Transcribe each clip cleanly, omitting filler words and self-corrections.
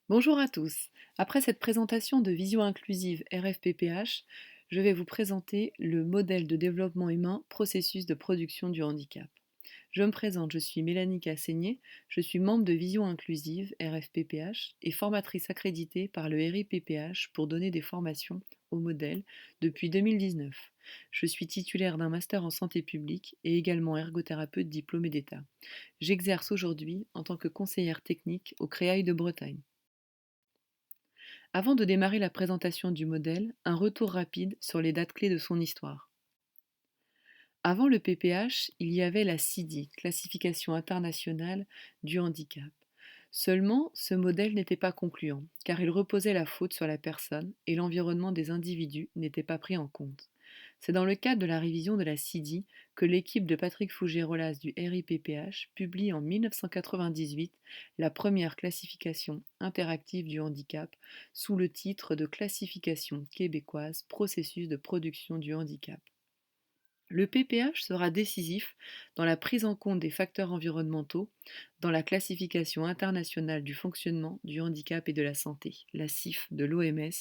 Bonjour à tous. Après cette présentation de Vision inclusive RFPPH, je vais vous présenter le modèle de développement humain processus de production du handicap. Je me présente, je suis Mélanie Casseigné, je suis membre de Vision inclusive RFPPH et formatrice accréditée par le RIPPH pour donner des formations au modèle depuis 2019. Je suis titulaire d'un master en santé publique et également ergothérapeute diplômé d'État. J'exerce aujourd'hui en tant que conseillère technique au Créail de Bretagne. Avant de démarrer la présentation du modèle, un retour rapide sur les dates clés de son histoire. Avant le PPH, il y avait la CIDI, Classification internationale du handicap. Seulement, ce modèle n'était pas concluant, car il reposait la faute sur la personne et l'environnement des individus n'était pas pris en compte. C'est dans le cadre de la révision de la CIDI que l'équipe de Patrick Fougerolas du RIPPH publie en 1998 la première classification interactive du handicap sous le titre de Classification québécoise processus de production du handicap. Le PPH sera décisif dans la prise en compte des facteurs environnementaux dans la classification internationale du fonctionnement du handicap et de la santé, la CIF de l'OMS,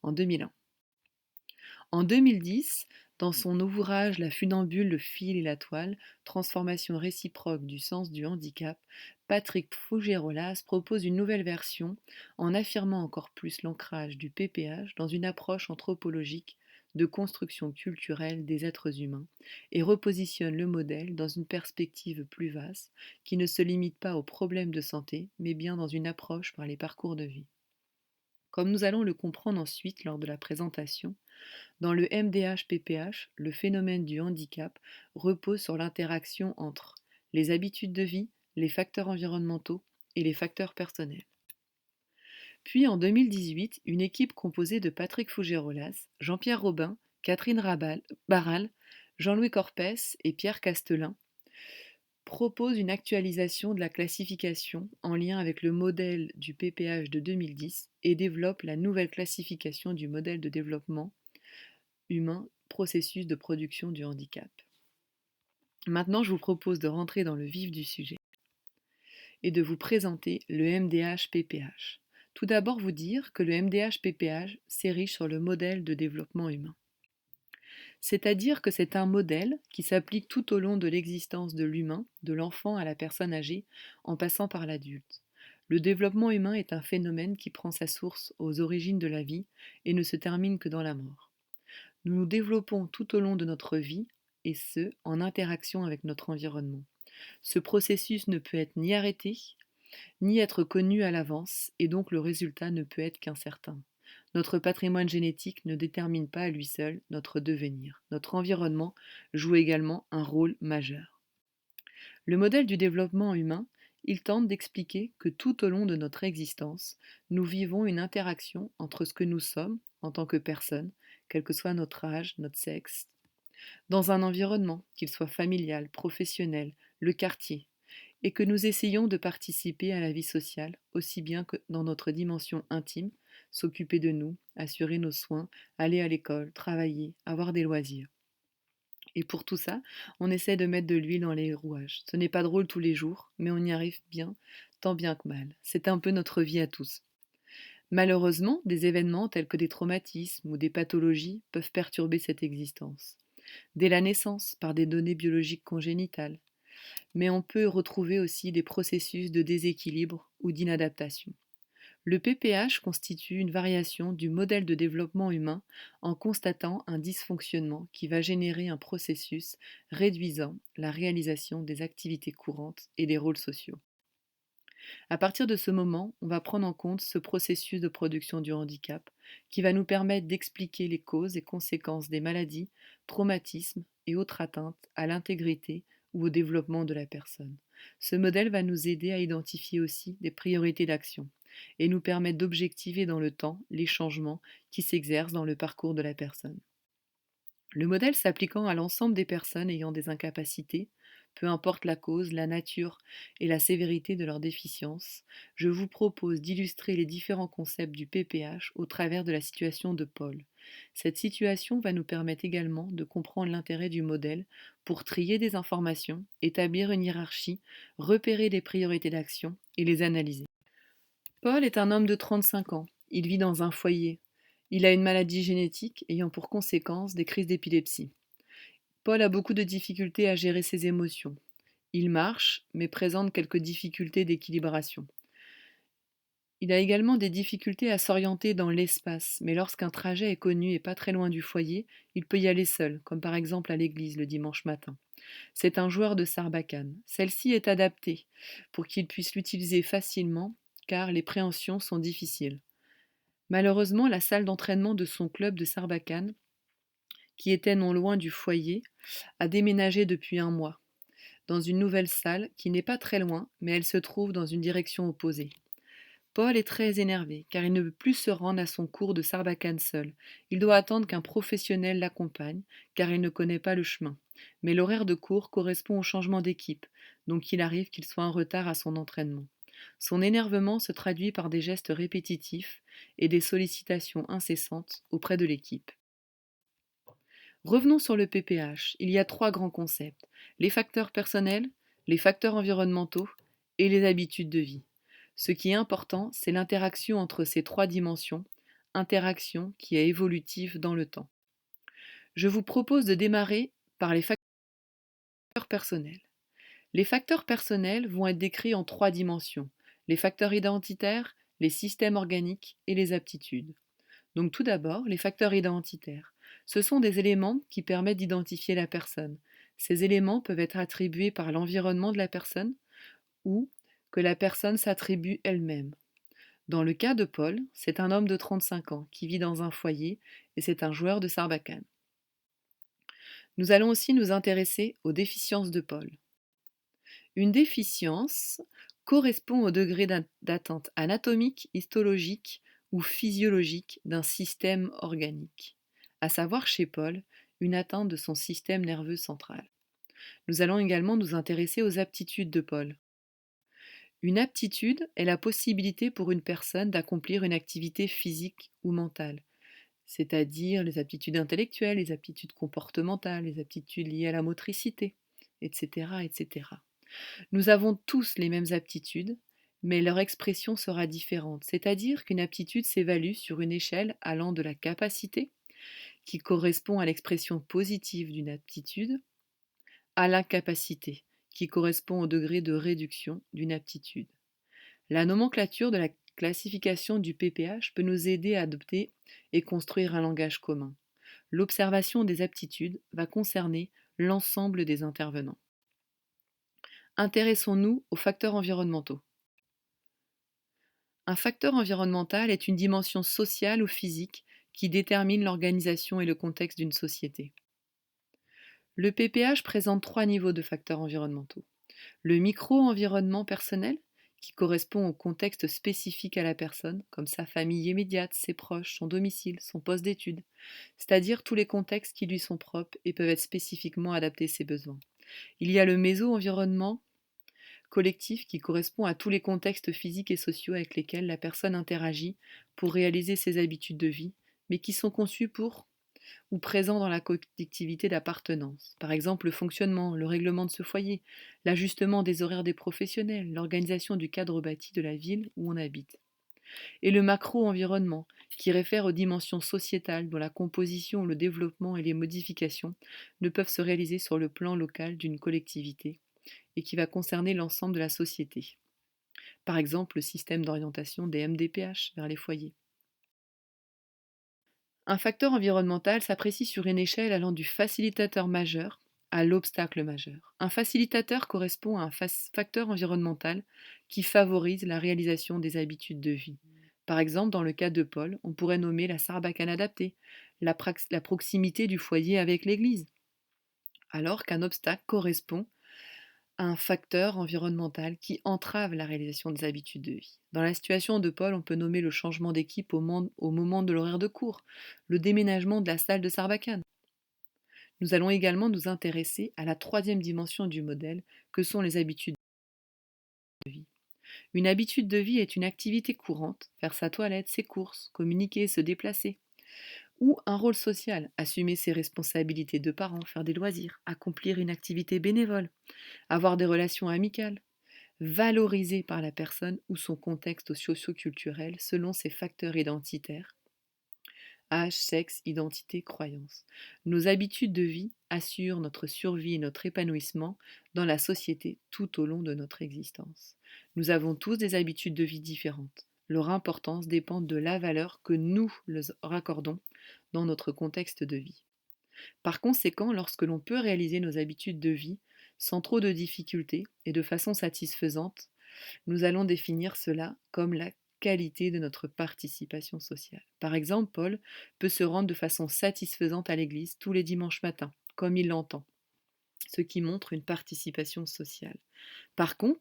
en 2001. En 2010, dans son ouvrage La funambule, le fil et la toile, transformation réciproque du sens du handicap, Patrick Fougerolas propose une nouvelle version en affirmant encore plus l'ancrage du PPH dans une approche anthropologique de construction culturelle des êtres humains et repositionne le modèle dans une perspective plus vaste qui ne se limite pas aux problèmes de santé mais bien dans une approche par les parcours de vie. Comme nous allons le comprendre ensuite lors de la présentation, dans le MDH-PPH, le phénomène du handicap repose sur l'interaction entre les habitudes de vie, les facteurs environnementaux et les facteurs personnels. Puis en 2018, une équipe composée de Patrick Fougerolas, Jean-Pierre Robin, Catherine Barral, Jean-Louis Corpès et Pierre Castelin propose une actualisation de la classification en lien avec le modèle du PPH de 2010 et développe la nouvelle classification du modèle de développement humain, processus de production du handicap. Maintenant, je vous propose de rentrer dans le vif du sujet et de vous présenter le MDH-PPH. Tout d'abord, vous dire que le MDH-PPH s'érige sur le modèle de développement humain. C'est-à-dire que c'est un modèle qui s'applique tout au long de l'existence de l'humain, de l'enfant à la personne âgée, en passant par l'adulte. Le développement humain est un phénomène qui prend sa source aux origines de la vie et ne se termine que dans la mort. Nous nous développons tout au long de notre vie, et ce, en interaction avec notre environnement. Ce processus ne peut être ni arrêté, ni être connu à l'avance, et donc le résultat ne peut être qu'incertain. Notre patrimoine génétique ne détermine pas à lui seul notre devenir. Notre environnement joue également un rôle majeur. Le modèle du développement humain, il tente d'expliquer que tout au long de notre existence, nous vivons une interaction entre ce que nous sommes en tant que personne, quel que soit notre âge, notre sexe, dans un environnement, qu'il soit familial, professionnel, le quartier, et que nous essayons de participer à la vie sociale, aussi bien que dans notre dimension intime, s'occuper de nous, assurer nos soins, aller à l'école, travailler, avoir des loisirs. Et pour tout ça, on essaie de mettre de l'huile dans les rouages. Ce n'est pas drôle tous les jours, mais on y arrive bien, tant bien que mal. C'est un peu notre vie à tous. Malheureusement, des événements tels que des traumatismes ou des pathologies peuvent perturber cette existence. Dès la naissance, par des données biologiques congénitales, mais on peut retrouver aussi des processus de déséquilibre ou d'inadaptation. Le PPH constitue une variation du modèle de développement humain en constatant un dysfonctionnement qui va générer un processus réduisant la réalisation des activités courantes et des rôles sociaux. À partir de ce moment, on va prendre en compte ce processus de production du handicap qui va nous permettre d'expliquer les causes et conséquences des maladies, traumatismes et autres atteintes à l'intégrité ou au développement de la personne. Ce modèle va nous aider à identifier aussi des priorités d'action et nous permettre d'objectiver dans le temps les changements qui s'exercent dans le parcours de la personne. Le modèle s'appliquant à l'ensemble des personnes ayant des incapacités, peu importe la cause, la nature et la sévérité de leur déficience, je vous propose d'illustrer les différents concepts du PPH au travers de la situation de Paul. Cette situation va nous permettre également de comprendre l'intérêt du modèle pour trier des informations, établir une hiérarchie, repérer les priorités d'action et les analyser. Paul est un homme de 35 ans. Il vit dans un foyer. Il a une maladie génétique ayant pour conséquence des crises d'épilepsie. Paul a beaucoup de difficultés à gérer ses émotions. Il marche, mais présente quelques difficultés d'équilibration. Il a également des difficultés à s'orienter dans l'espace, mais lorsqu'un trajet est connu et pas très loin du foyer, il peut y aller seul, comme par exemple à l'église le dimanche matin. C'est un joueur de sarbacane. Celle-ci est adaptée pour qu'il puisse l'utiliser facilement, car les préhensions sont difficiles. Malheureusement, la salle d'entraînement de son club de sarbacane, qui était non loin du foyer, a déménagé depuis un mois, dans une nouvelle salle qui n'est pas très loin, mais elle se trouve dans une direction opposée. Paul est très énervé, car il ne veut plus se rendre à son cours de sarbacane seul. Il doit attendre qu'un professionnel l'accompagne, car il ne connaît pas le chemin. Mais l'horaire de cours correspond au changement d'équipe, donc il arrive qu'il soit en retard à son entraînement. Son énervement se traduit par des gestes répétitifs et des sollicitations incessantes auprès de l'équipe. Revenons sur le PPH. Il y a 3 grands concepts: les facteurs personnels, les facteurs environnementaux et les habitudes de vie. Ce qui est important, c'est l'interaction entre ces 3 dimensions, interaction qui est évolutive dans le temps. Je vous propose de démarrer par les facteurs personnels. Les facteurs personnels vont être décrits en 3 dimensions: les facteurs identitaires, les systèmes organiques et les aptitudes. Donc tout d'abord, les facteurs identitaires. Ce sont des éléments qui permettent d'identifier la personne. Ces éléments peuvent être attribués par l'environnement de la personne ou que la personne s'attribue elle-même. Dans le cas de Paul, c'est un homme de 35 ans qui vit dans un foyer et c'est un joueur de sarbacane. Nous allons aussi nous intéresser aux déficiences de Paul. Une déficience correspond au degré d'atteinte anatomique, histologique ou physiologique d'un système organique, à savoir chez Paul, une atteinte de son système nerveux central. Nous allons également nous intéresser aux aptitudes de Paul. Une aptitude est la possibilité pour une personne d'accomplir une activité physique ou mentale, c'est-à-dire les aptitudes intellectuelles, les aptitudes comportementales, les aptitudes liées à la motricité, etc., etc. Nous avons tous les mêmes aptitudes, mais leur expression sera différente, c'est-à-dire qu'une aptitude s'évalue sur une échelle allant de la capacité, qui correspond à l'expression positive d'une aptitude, à l'incapacité, qui correspond au degré de réduction d'une aptitude. La nomenclature de la classification du PPH peut nous aider à adopter et construire un langage commun. L'observation des aptitudes va concerner l'ensemble des intervenants. Intéressons-nous aux facteurs environnementaux. Un facteur environnemental est une dimension sociale ou physique qui détermine l'organisation et le contexte d'une société. Le PPH présente 3 niveaux de facteurs environnementaux. Le micro-environnement personnel, qui correspond au contexte spécifique à la personne, comme sa famille immédiate, ses proches, son domicile, son poste d'études, c'est-à-dire tous les contextes qui lui sont propres et peuvent être spécifiquement adaptés à ses besoins. Il y a le méso-environnement collectif qui correspond à tous les contextes physiques et sociaux avec lesquels la personne interagit pour réaliser ses habitudes de vie, mais qui sont conçus pour ou présents dans la collectivité d'appartenance. Par exemple, le fonctionnement, le règlement de ce foyer, l'ajustement des horaires des professionnels, l'organisation du cadre bâti de la ville où on habite. Et le macro-environnement, qui réfère aux dimensions sociétales dont la composition, le développement et les modifications ne peuvent se réaliser sur le plan local d'une collectivité et qui va concerner l'ensemble de la société. Par exemple, le système d'orientation des MDPH vers les foyers. Un facteur environnemental s'apprécie sur une échelle allant du facilitateur majeur à l'obstacle majeur. Un facilitateur correspond à un facteur environnemental qui favorise la réalisation des habitudes de vie. Par exemple, dans le cas de Paul, on pourrait nommer la sarbacane adaptée, la proximité du foyer avec l'église, alors qu'un obstacle correspond à un facteur environnemental qui entrave la réalisation des habitudes de vie. Dans la situation de Paul, on peut nommer le changement d'équipe au moment de l'horaire de cours, le déménagement de la salle de Sarbacane. Nous allons également nous intéresser à la 3e dimension du modèle, que sont les habitudes de vie. Une habitude de vie est une activité courante, faire sa toilette, ses courses, communiquer, se déplacer. Ou un rôle social, assumer ses responsabilités de parent, faire des loisirs, accomplir une activité bénévole, avoir des relations amicales, valorisé par la personne ou son contexte socio-culturel selon ses facteurs identitaires, âge, sexe, identité, croyance. Nos habitudes de vie assurent notre survie et notre épanouissement dans la société tout au long de notre existence. Nous avons tous des habitudes de vie différentes. Leur importance dépend de la valeur que nous leur raccordons dans notre contexte de vie. Par conséquent, lorsque l'on peut réaliser nos habitudes de vie sans trop de difficultés et de façon satisfaisante, nous allons définir cela comme la qualité de notre participation sociale. Par exemple, Paul peut se rendre de façon satisfaisante à l'église tous les dimanches matins, comme il l'entend, ce qui montre une participation sociale. Par contre,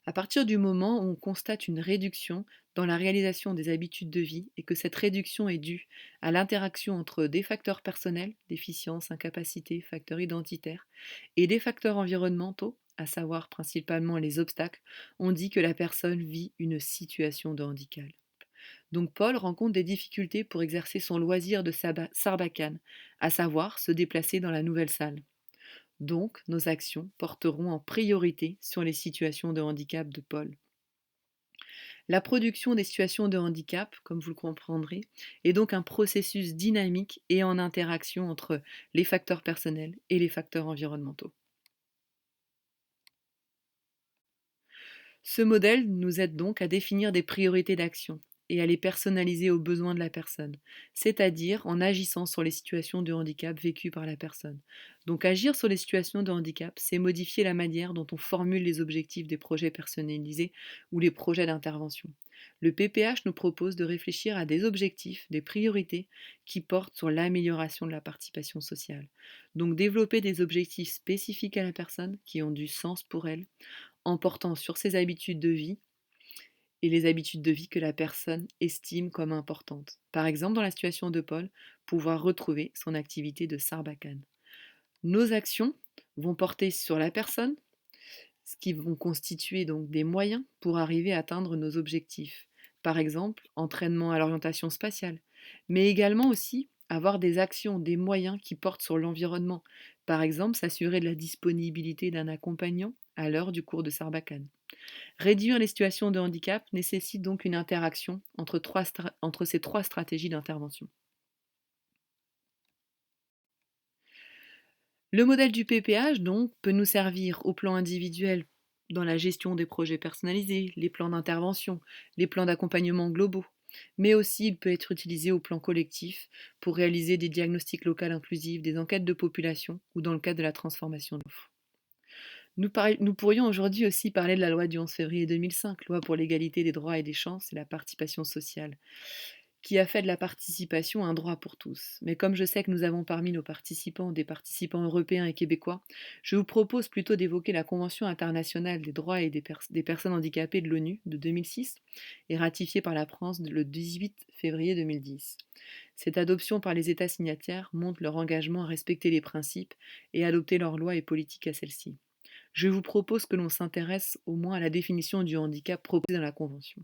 à partir du moment où on constate une réduction dans la réalisation des habitudes de vie et que cette réduction est due à l'interaction entre des facteurs personnels, déficience, incapacité, facteurs identitaires, et des facteurs environnementaux, à savoir principalement les obstacles, on dit que la personne vit une situation de handicap. Donc Paul rencontre des difficultés pour exercer son loisir de sarbacane, à savoir se déplacer dans la nouvelle salle. Donc, nos actions porteront en priorité sur les situations de handicap de Paul. La production des situations de handicap, comme vous le comprendrez, est donc un processus dynamique et en interaction entre les facteurs personnels et les facteurs environnementaux. Ce modèle nous aide donc à définir des priorités d'action et à les personnaliser aux besoins de la personne, c'est-à-dire en agissant sur les situations de handicap vécues par la personne. Donc agir sur les situations de handicap, c'est modifier la manière dont on formule les objectifs des projets personnalisés ou les projets d'intervention. Le PPH nous propose de réfléchir à des objectifs, des priorités qui portent sur l'amélioration de la participation sociale. Donc développer des objectifs spécifiques à la personne qui ont du sens pour elle, en portant sur ses habitudes de vie et les habitudes de vie que la personne estime comme importantes. Par exemple, dans la situation de Paul, pouvoir retrouver son activité de sarbacane. Nos actions vont porter sur la personne, ce qui vont constituer donc des moyens pour arriver à atteindre nos objectifs. Par exemple, entraînement à l'orientation spatiale, mais également aussi avoir des actions, des moyens qui portent sur l'environnement. Par exemple, s'assurer de la disponibilité d'un accompagnant à l'heure du cours de Sarbacane. Réduire les situations de handicap nécessite donc une interaction entre ces trois stratégies d'intervention. Le modèle du PPH, donc, peut nous servir au plan individuel dans la gestion des projets personnalisés, les plans d'intervention, les plans d'accompagnement globaux, mais aussi il peut être utilisé au plan collectif pour réaliser des diagnostics locaux inclusifs, des enquêtes de population ou dans le cadre de la transformation d'offres. Nous pourrions aujourd'hui aussi parler de la loi du 11 février 2005, loi pour l'égalité des droits et des chances et la participation sociale, qui a fait de la participation un droit pour tous. Mais comme je sais que nous avons parmi nos participants des participants européens et québécois, je vous propose plutôt d'évoquer la Convention internationale des droits et des personnes handicapées de l'ONU de 2006 et ratifiée par la France le 18 février 2010. Cette adoption par les États signataires montre leur engagement à respecter les principes et à adopter leurs lois et politiques à celles-ci. Je vous propose que l'on s'intéresse au moins à la définition du handicap proposée dans la Convention.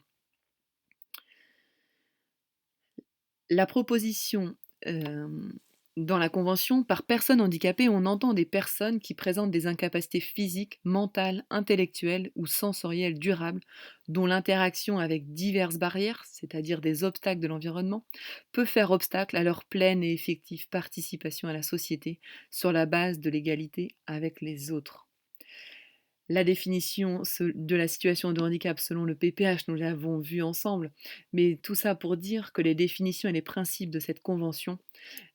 La proposition dans la Convention, par personne handicapée, on entend des personnes qui présentent des incapacités physiques, mentales, intellectuelles ou sensorielles durables, dont l'interaction avec diverses barrières, c'est-à-dire des obstacles de l'environnement, peut faire obstacle à leur pleine et effective participation à la société sur la base de l'égalité avec les autres. La définition de la situation de handicap selon le PPH, nous l'avons vu ensemble, mais tout ça pour dire que les définitions et les principes de cette convention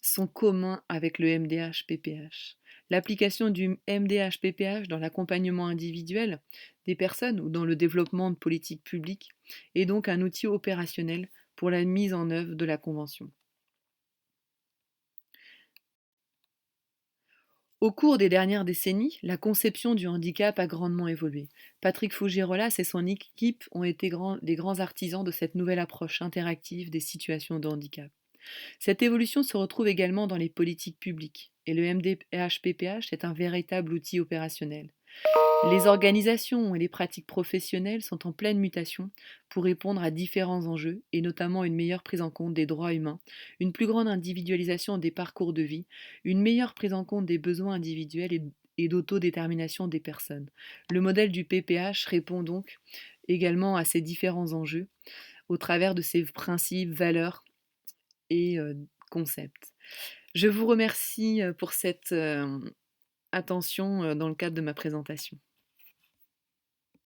sont communs avec le MDH-PPH. L'application du MDH-PPH dans l'accompagnement individuel des personnes ou dans le développement de politiques publiques est donc un outil opérationnel pour la mise en œuvre de la convention. Au cours des dernières décennies, la conception du handicap a grandement évolué. Patrick Fougirolas et son équipe ont été des grands artisans de cette nouvelle approche interactive des situations de handicap. Cette évolution se retrouve également dans les politiques publiques, et le MDH-PPH est un véritable outil opérationnel. Les organisations et les pratiques professionnelles sont en pleine mutation pour répondre à différents enjeux, et notamment une meilleure prise en compte des droits humains, une plus grande individualisation des parcours de vie, une meilleure prise en compte des besoins individuels et d'autodétermination des personnes. Le modèle du PPH répond donc également à ces différents enjeux au travers de ses principes, valeurs et concepts. Je vous remercie pour cette attention dans le cadre de ma présentation.